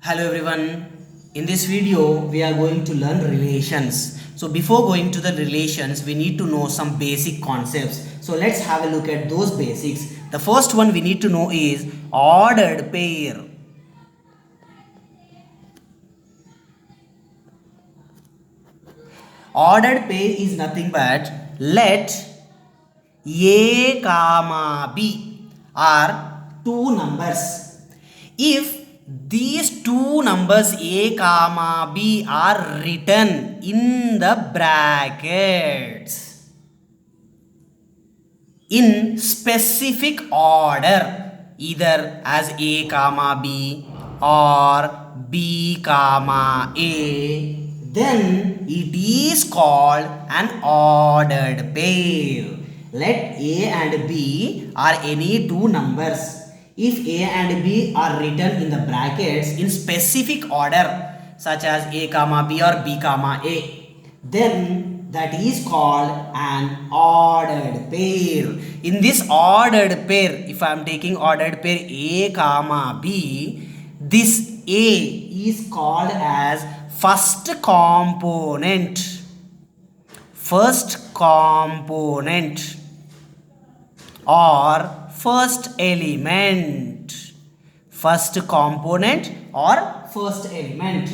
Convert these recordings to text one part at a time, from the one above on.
Hello everyone. In this video, we are going to learn relations. So before going to the relations, we need to know some basic concepts. So let's have a look at those basics. The first one we need to know is ordered pair. Ordered pair is nothing but let A comma B are two numbers. If these two numbers A comma B are written in the brackets in specific order, either as A comma B or B comma A, then it is called an ordered pair. Let A and B are any two numbers. If A and B are written in the brackets in specific order, such as A comma B or B comma A, then that is called an ordered pair. In this ordered pair, if I am taking ordered pair A comma B, this A is called as first component. First component or first element. First component or first element.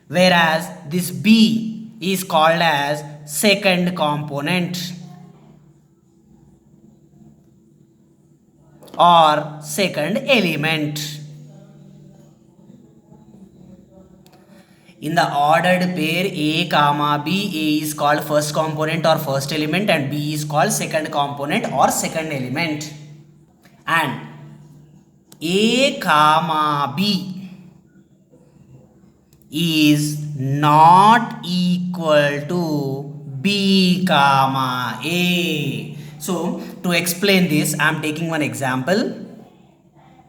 Whereas this B is called as second component or second element. In the ordered pair A comma B, A is called first component or first element and B is called second component or second element. And A comma B is not equal to B comma A. So to explain this, I am taking one example.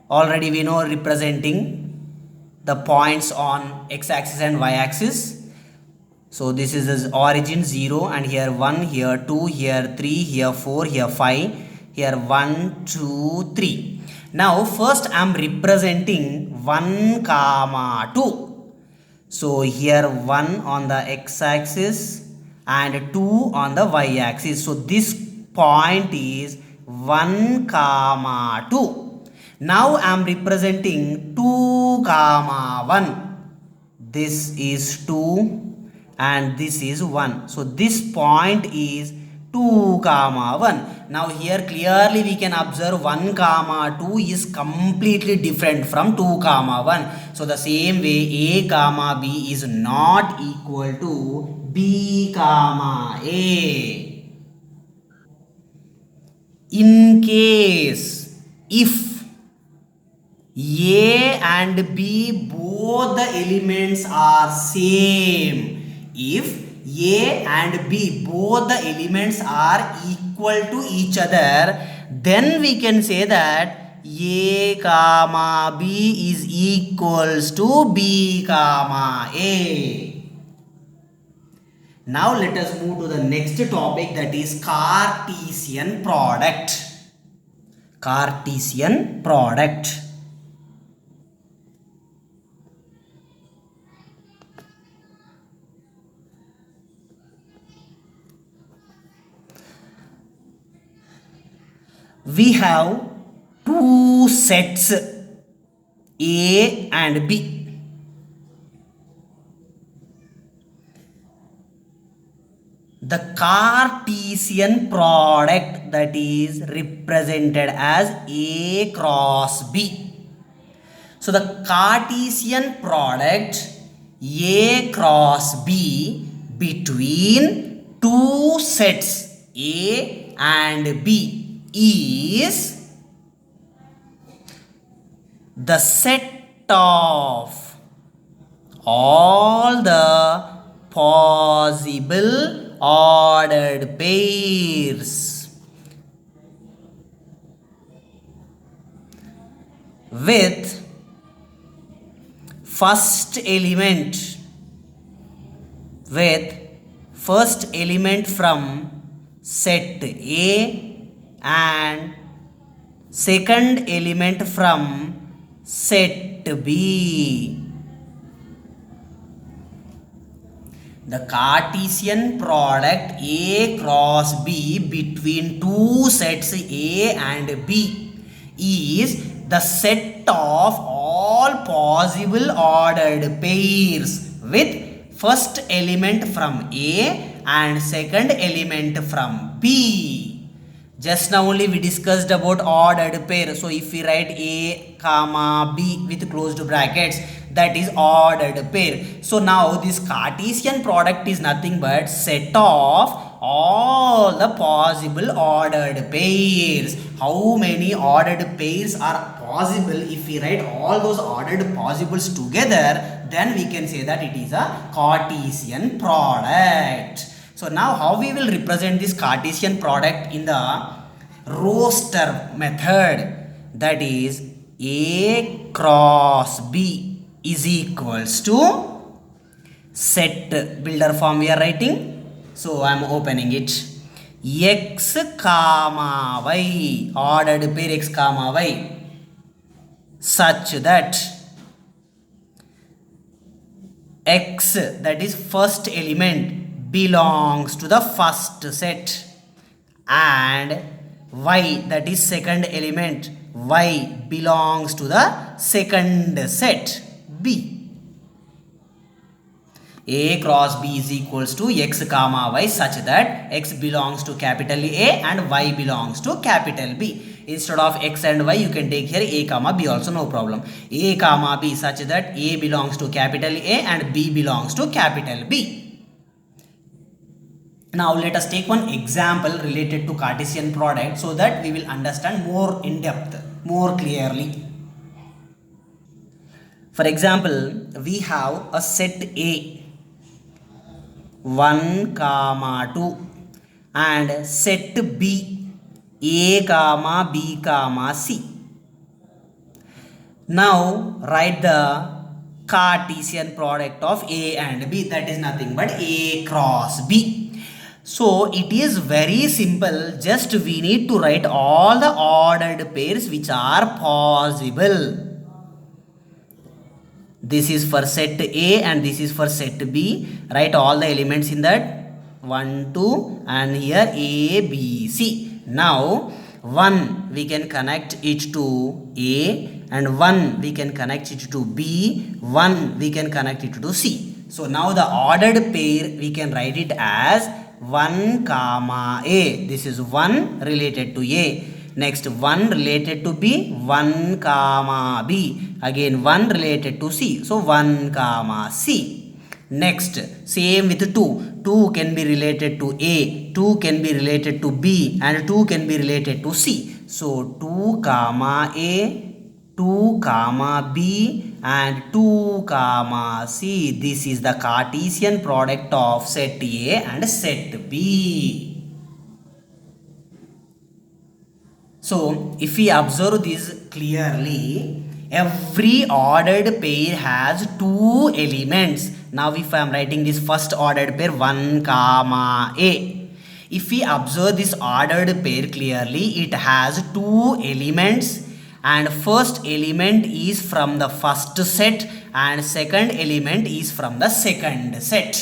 Already we know representing the points on x-axis and y-axis. So this is the origin 0 and here 1, here 2, here 3, here 4, here 5, here 1, 2, 3. Now first I am representing 1 comma 2. So here 1 on the x-axis and 2 on the y-axis. So this point is 1 comma 2. Now I am representing 2 comma 1. This is 2 and this is 1. So this point is 2 comma 1. Now here clearly we can observe 1 comma 2 is completely different from 2 comma 1. So the same way A comma B is not equal to B comma A. In case if A and B both the elements are same, if A and B both the elements are equal to each other, then we can say that A comma B is equals to B comma A. Now let us move to the next topic, that is Cartesian product. Cartesian product. We have two sets A and B. The Cartesian product that is represented as A cross B. So the Cartesian product A cross B between two sets A and B is the set of all the possible ordered pairs with first element from set A and second element from set B. The Cartesian product A cross B between two sets A and B is the set of all possible ordered pairs with first element from A and second element from B. Just now only we discussed about ordered pair. So if we write A comma B with closed brackets, that is ordered pair. So now this Cartesian product is nothing but set of all the possible ordered pairs. How many ordered pairs are possible? If we write all those ordered possibles together, then we can say that it is a Cartesian product. So now how we will represent this Cartesian product in the roster method, that is A cross B is equals to set builder form we are writing. So I am opening it. X comma Y, ordered pair X comma Y, such that X, that is first element, belongs to the first set, and Y, that is second element, Y belongs to the second set B. A cross B is equals to X comma Y such that X belongs to capital A and Y belongs to capital B. Instead of X and Y, you can take here A comma B also, no problem. A comma B such that A belongs to capital A and B belongs to capital B. Now let us take one example related to Cartesian product so that we will understand more in depth, more clearly. For example, we have a set A 1 comma 2 and set B A comma B comma C. Now write the Cartesian product of A and B, that is nothing but A cross B. So it is very simple, just we need to write all the ordered pairs which are possible. This is for set A and this is for set B. Write all the elements in that 1, 2 and here A, B, C. Now 1 we can connect it to A and 1 we can connect it to B, 1 we can connect it to C. So now the ordered pair we can write it as 1 comma A. This is 1 related to A. Next 1 related to B, 1 comma B. Again 1 related to C. So 1 comma C. Next same with 2. 2 can be related to A, 2 can be related to B and 2 can be related to C. So 2 comma A, 2 comma B and 2 comma C. This is the Cartesian product of set A and set B. So if we observe this clearly, every ordered pair has two elements. Now if I am writing this first ordered pair 1 comma A, if we observe this ordered pair clearly, it has two elements and first element is from the first set and second element is from the second set.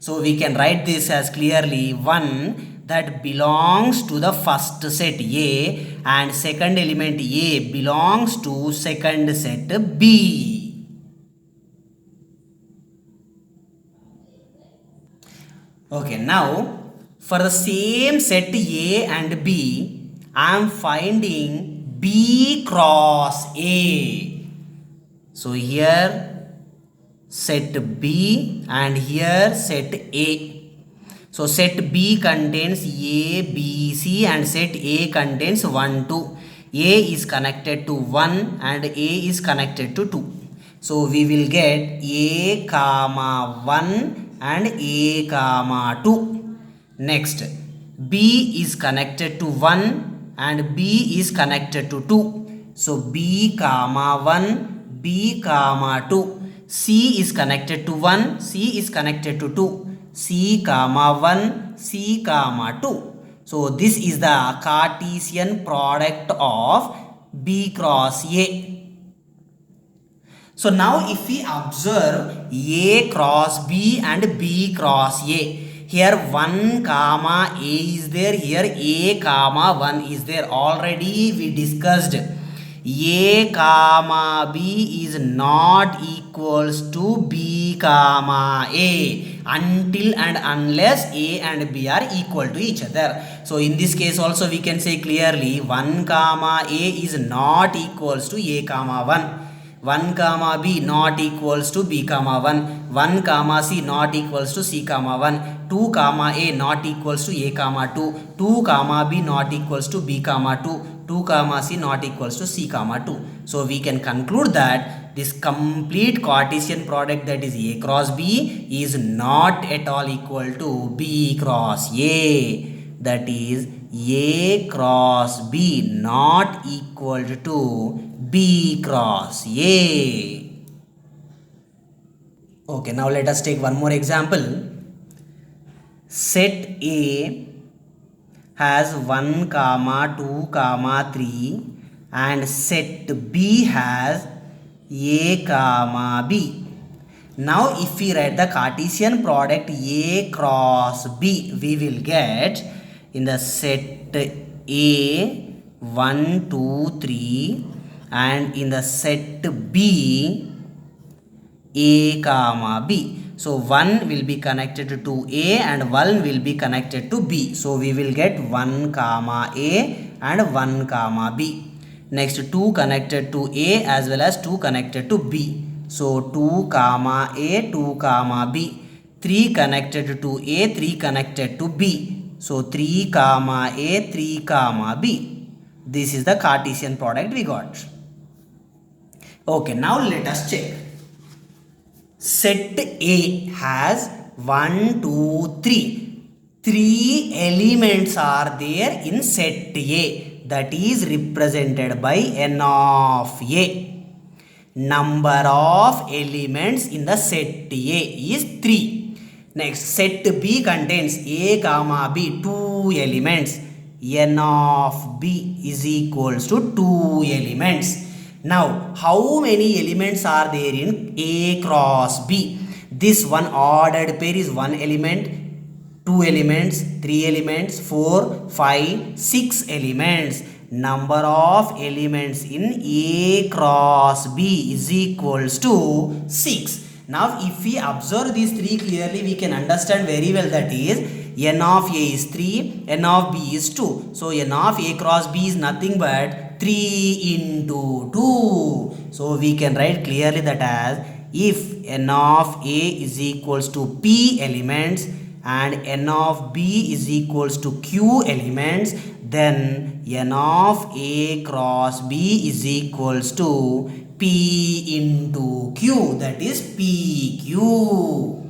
So we can write this as clearly 1 that belongs to the first set A and second element A belongs to second set B. Okay, now for the same set A and B, I am finding B cross A. So here set B and here set A. So set B contains A, B, C and set A contains 1, 2. A is connected to 1 and A is connected to 2. So we will get A comma 1 and A comma 2. Next B is connected to 1 and B is connected to 2. So B comma 1, B comma 2. C is connected to 1, C is connected to 2. C comma 1, C comma 2. So this is the Cartesian product of B cross A. So now if we observe A cross B and B cross A, here 1 comma A is there, here A comma 1 is there. Already we discussed A comma B is not equals to B comma A until and unless A and B are equal to each other. So in this case also we can say clearly 1 comma A is not equals to A comma 1. 1 comma B not equals to B comma 1, 1 comma C not equals to C comma 1, 2 comma A not equals to A comma 2, 2 comma B not equals to B comma 2, 2 comma C not equals to C comma 2. So we can conclude that this complete Cartesian product, that is A cross B, is not at all equal to B cross A. That is A cross B not equal to B cross A. Okay, now let us take one more example. Set A has 1 comma 2 comma 3 and set B has A comma B. Now if we write the Cartesian product A cross B, we will get in the set A 1 2 3 and in the set B A comma B. So 1 will be connected to A and 1 will be connected to B. So we will get 1 comma A and 1 comma B. Next 2 connected to A as well as 2 connected to B. So 2 comma A, 2 comma B. 3 connected to A, 3 connected to B. So 3 comma A, 3 comma B. This is the Cartesian product we got. Okay, now let us check. Set A has 1, 2, 3. 3 elements are there in set A, that is represented by N of A. Number of elements in the set A is 3. Next, set B contains A comma B, 2 elements. N of B is equals to 2 elements. Now, how many elements are there in A cross B? This one ordered pair is 1 element, 2 elements, 3 elements, 4, 5, 6 elements. Number of elements in A cross B is equals to 6. Now, if we observe these 3 clearly, we can understand very well, that is N of A is 3, N of B is 2. So, N of A cross B is nothing but 3 into 2. So, we can write clearly that as if N of A is equals to P elements and N of B is equals to Q elements, then N of A cross B is equals to P into Q, that is PQ.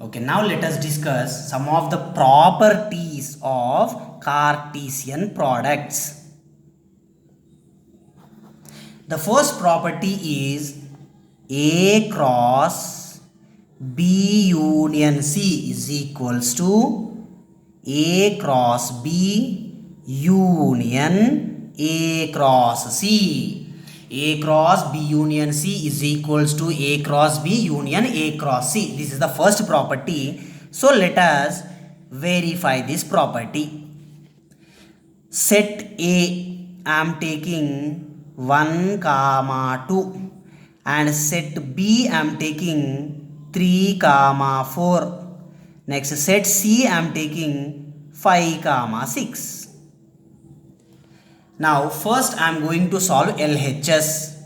Okay, now let us discuss some of the properties of Cartesian products. The first property is A cross B union C is equals to A cross B union A cross C. A cross B union C is equals to A cross B union A cross C. This is the first property. So let us verify this property. Set A, I am taking 1 comma 2 and set B I am taking 3 comma 4. Next set C I am taking 5 comma 6. Now first I am going to solve LHS.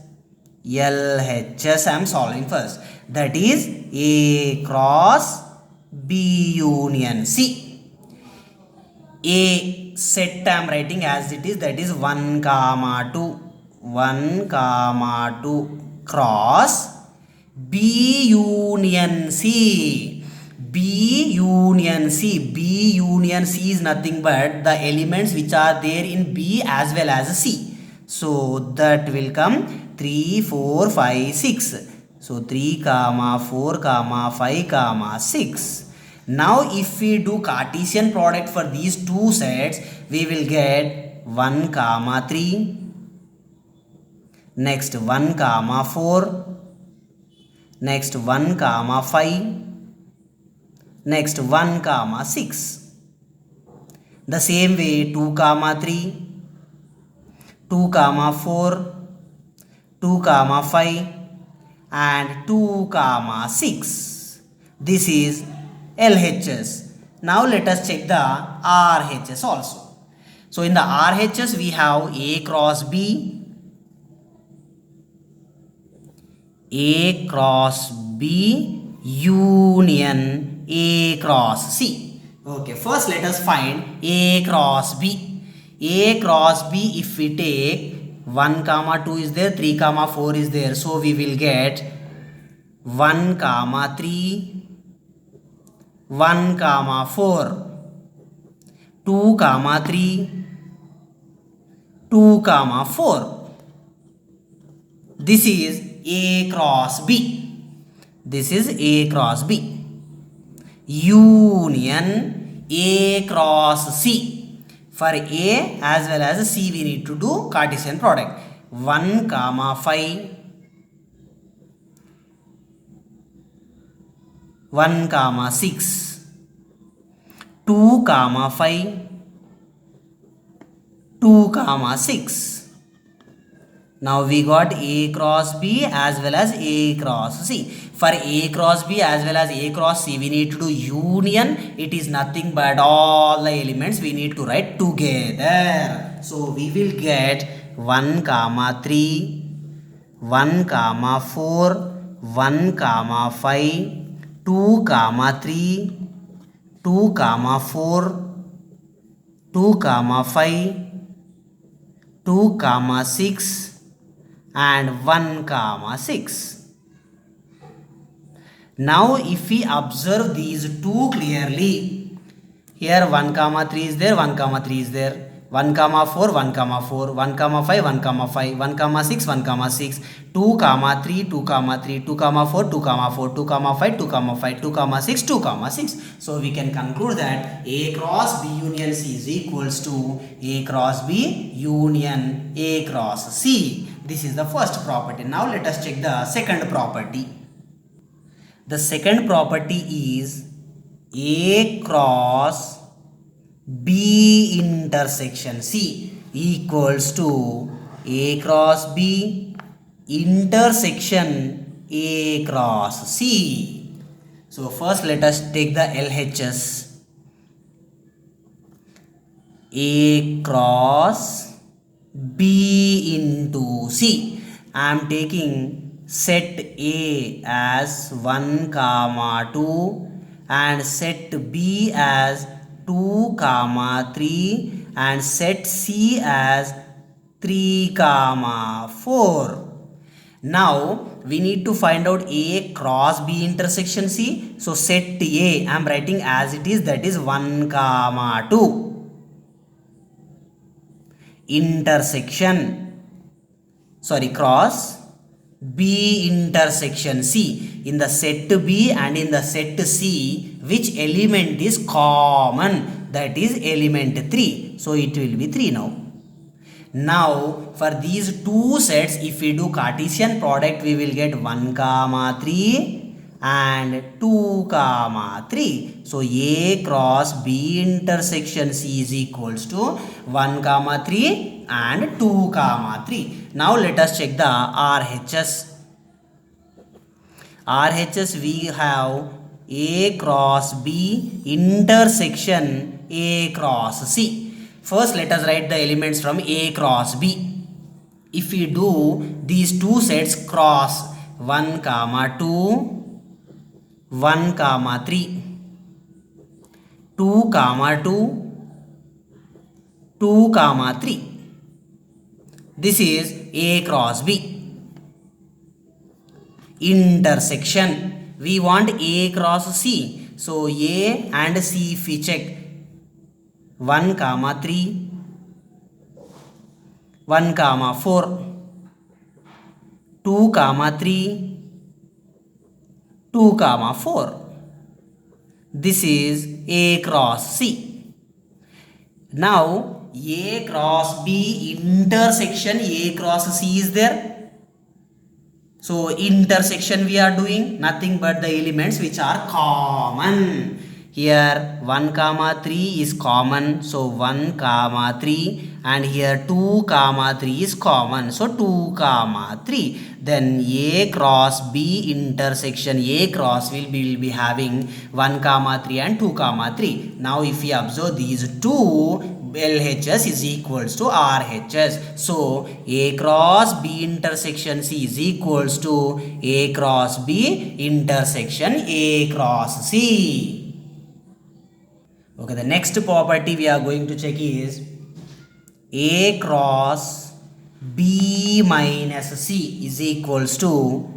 LHS I am solving first. That is A cross B union C. A set I am writing as it is, that is 1 comma 2. 1 comma 2 cross B union C. B union C. B union C is nothing but the elements which are there in B as well as C. So that will come 3, 4, 5, 6. So 3 comma 4 comma 5 comma 6. Now if we do Cartesian product for these two sets, we will get 1 comma 3, next 1 comma 4, next 1 comma 5, next 1 comma 6. The same way 2 comma 3, 2 comma 4, 2 comma 5 and 2 comma 6. This is LHS. Now let us check the RHS also. So in the RHS we have A cross B, A cross B union A cross C. Okay, first let us find A cross B. A cross B, if we take 1 comma 2 is there, 3 comma 4 is there, so we will get 1 comma 3, 1 comma 4, 2 comma 3, 2 comma 4. This is A cross B. This is A cross B union A cross C. For A as well as C we need to do Cartesian product. 1 comma 5, 1 comma 6, 2 comma 5, 2 comma 6. Now we got A cross B as well as A cross C. For A cross B as well as A cross C we need to do union. It is nothing but all the elements we need to write together. So we will get 1 comma 3, 1 comma 4, 1 comma 5, 2 comma 3, 2 comma 4, 2 comma 5, 2 comma 6 and 1 comma 6. Now if we observe these two clearly, here 1 comma 3 is there, 1 comma 3 is there, 1 comma 4, 1 comma 4, 1 comma 5, 1 comma 5, 1 comma 6, 1 comma 6, 2 comma 3, 2 comma 3, 2 comma 4, 2 comma 4, 2 comma 5, 2 comma 5, 2 comma 6, 2 comma 6. So we can conclude that A cross B union C is equals to A cross B union A cross C. This is the first property. Now let us check the second property. The second property is A cross B intersection C equals to A cross B intersection A cross C. So first let us take the LHS. A cross B into C. I am taking set A as 1 comma 2 and set B as 2 comma 3 and set C as 3 comma 4. Now we need to find out A cross B intersection C. So set A I am writing as it is, that is 1 comma 2 intersection, sorry, cross B intersection C. In the set B and in the set C, which element is common? That is element 3. So it will be 3 now. Now for these two sets, if we do Cartesian product, we will get 1 comma 3 and 2 comma 3. So A cross B intersection C is equals to 1 comma 3 and 2 comma 3. Now let us check the RHS. RHS we have A cross B intersection A cross C. First let us write the elements from A cross B. If we do these two sets cross 1 comma 2, 1 comma 3, 2 comma 2, 2 comma 3. This is A cross B intersection. We want A cross C. So A and C if we check 1 comma 3, 1 comma 4, 2 comma 3, 2 comma 4. This is A cross C. Now A cross B intersection A cross C is there. So intersection we are doing nothing but the elements which are common. Here 1 comma 3 is common, so 1 comma 3, and here 2 comma 3 is common, so 2 comma 3. Then A cross B intersection A cross will be having 1 comma 3 and 2 comma 3. Now if we observe these two, LHS is equals to RHS. So A cross B intersection C is equals to A cross B intersection A cross C. Okay, the next property we are going to check is A cross B minus C is equals to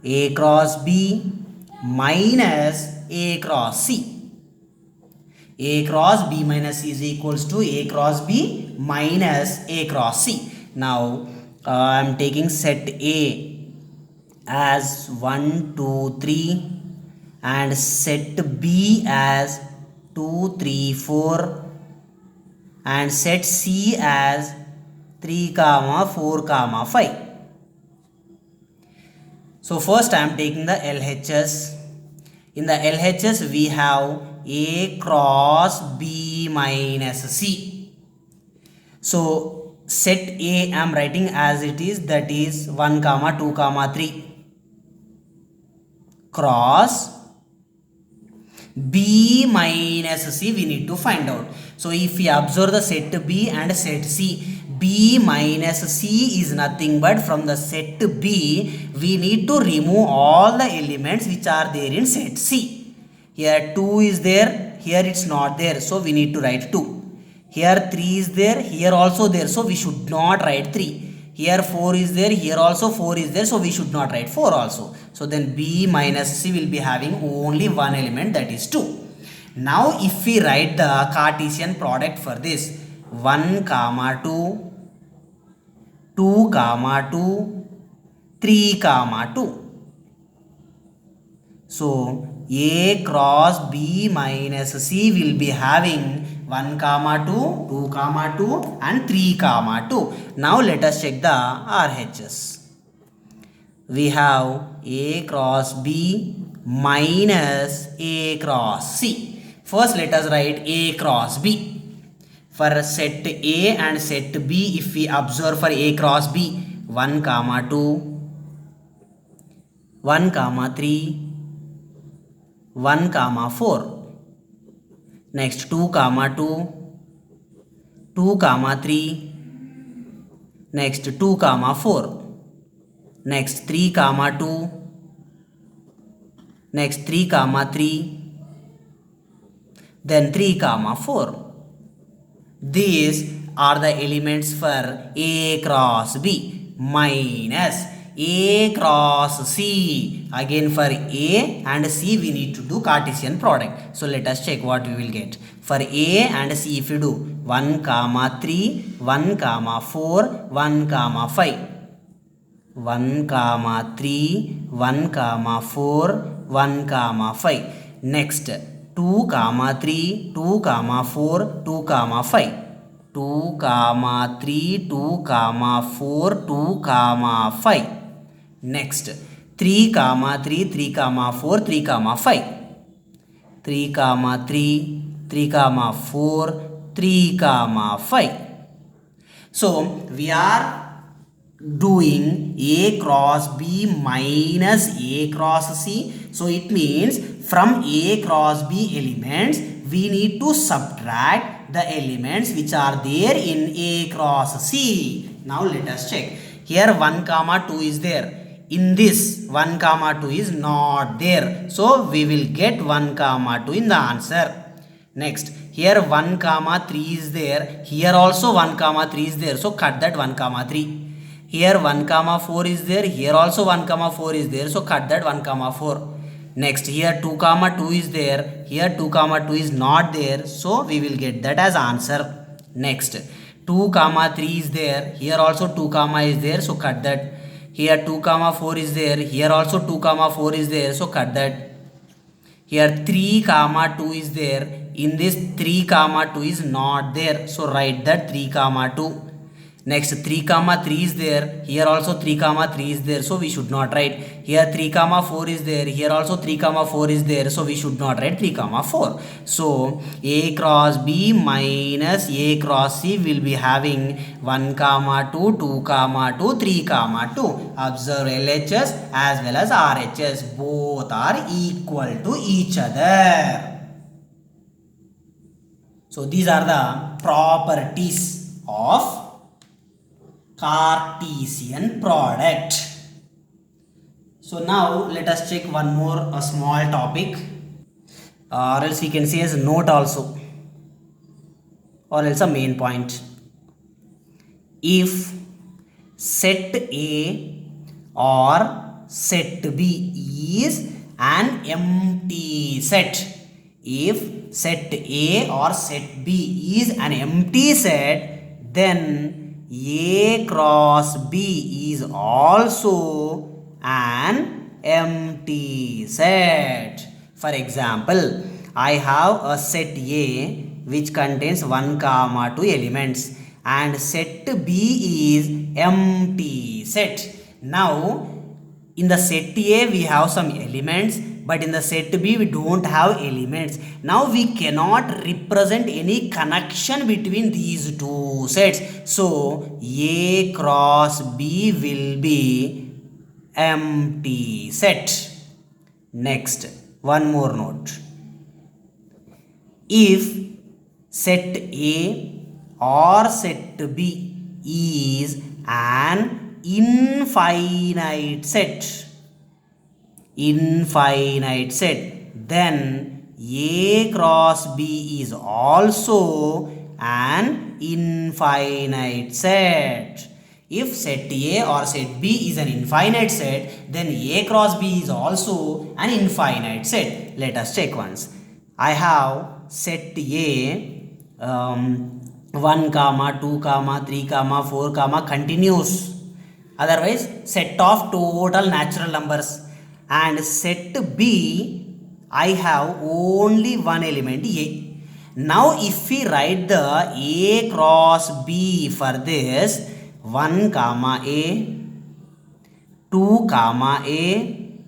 A cross B minus A cross C. A cross B minus C is equals to A cross B minus A cross C. Now I am taking set A as 1, 2, 3 and set B as 2, 3, 4 and set C as 3, 4, 5. So first I am taking the LHS. In the LHS we have A cross B minus C. So set A I am writing as it is, that is 1, 2, 3 cross B minus C we need to find out. So if we observe the set B and set C, B minus C is nothing but from the set B we need to remove all the elements which are there in set C. Here 2 is there, here it's not there, so we need to write 2. Here 3 is there, here also there, so we should not write 3. Here 4 is there, here also 4 is there, so we should not write 4 also. So then B minus C will be having only one element, that is 2. Now if we write the Cartesian product for this, 1, 2, 2, 2, 3, 2. So A cross B minus C will be having 1, 2, 2, 2 and 3, 2. Now let us check the RHS. We have A cross B minus A cross C. First let us write A cross B. For set A and set B, if we observe for A cross B, 1, 2, 1, 3, 1, 4. Next 2, 2, 2, 3. Next 2, 4. Next 3, 2. Next 3, 3. Then 3, 4. These are the elements for A cross B minus A cross C. Again for A and C we need to do Cartesian product. So let us check what we will get. For A and C if you do 1, 3, 1, 4, 1, 5. 1, 3, 1, 4, 1, 5. Next 2, 3, 2, 4, 2, 5. 2, 3, 2, 4, 2, 5. Next 3, 3, 3, 4, 3, 5. 3, 3, 3, 4, 3, 5. So we are doing A cross B minus A cross C. So it means from A cross B elements we need to subtract the elements which are there in A cross C. Now let us check. Here 1, 2 is there. In this 1, 2 is not there. So we will get 1, 2 in the answer. Next here 1, 3 is there. Here also 1, 3 is there. So cut that 1, 3. Here 1, 4 is there. Here also 1, 4 is there. So cut that 1, 4. Next here 2, 2 is there. Here 2, 2 is not there. So we will get that as answer. Next 2, 3 is there. Here also 2, is there. So cut that. Here 2, 4 is there. Here also 2, 4 is there. So cut that. Here 3, 2 is there. In this 3, 2 is not there. So write that 3, 2. Next 3 comma 3 is there, here also 3 comma 3 is there, so we should not write. Here 3 comma 4 is there, here also 3 comma 4 is there, so we should not write 3 comma 4. So A cross B minus A cross C will be having 1 comma 2, 2 comma 2, 3 comma 2. Observe LHS as well as RHS, both are equal to each other. So these are the properties of Cartesian product. So now let us check one more a small topic, or else we can say as a note also, or else a main point. If set A or set B is an empty set, if set A or set B is an empty set, then A cross B is also an empty set. For example, I have a set A which contains 1 comma 2 elements, and set B is empty set. Now in the set A we have some elements, but in the set B we don't have elements. Now we cannot represent any connection between these two sets, so A cross B will be empty set. Next, one more note. If set A or set B is an infinite set, then A cross B is also an infinite set. If set A or set B is an infinite set, then A cross B is also an infinite set. Let us check once. I have set A 1 comma 2 comma 3 comma 4 comma continuous, otherwise set of total natural numbers. And set B, I have only one element A. Now if we write the A cross B for this, 1 comma A, 2 comma A,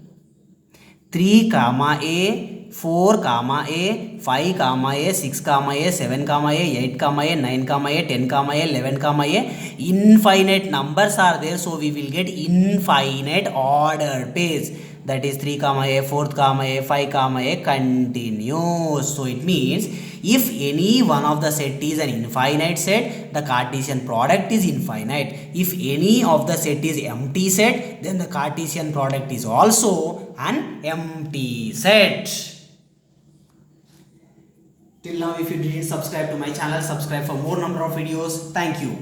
3 comma A, 4 comma A, 5 comma A, 6 comma A, 7 comma A, 8 comma A, 9 comma A, 10 comma A, 11 comma A, infinite numbers are there, so we will get infinite ordered pairs. That is 3 comma A, 4 comma A, 5 comma A, continuous. So it means if any one of the set is an infinite set, the Cartesian product is infinite. If any of the set is empty set, then the Cartesian product is also an empty set. Till now, if you didn't subscribe to my channel, subscribe for more number of videos. Thank you.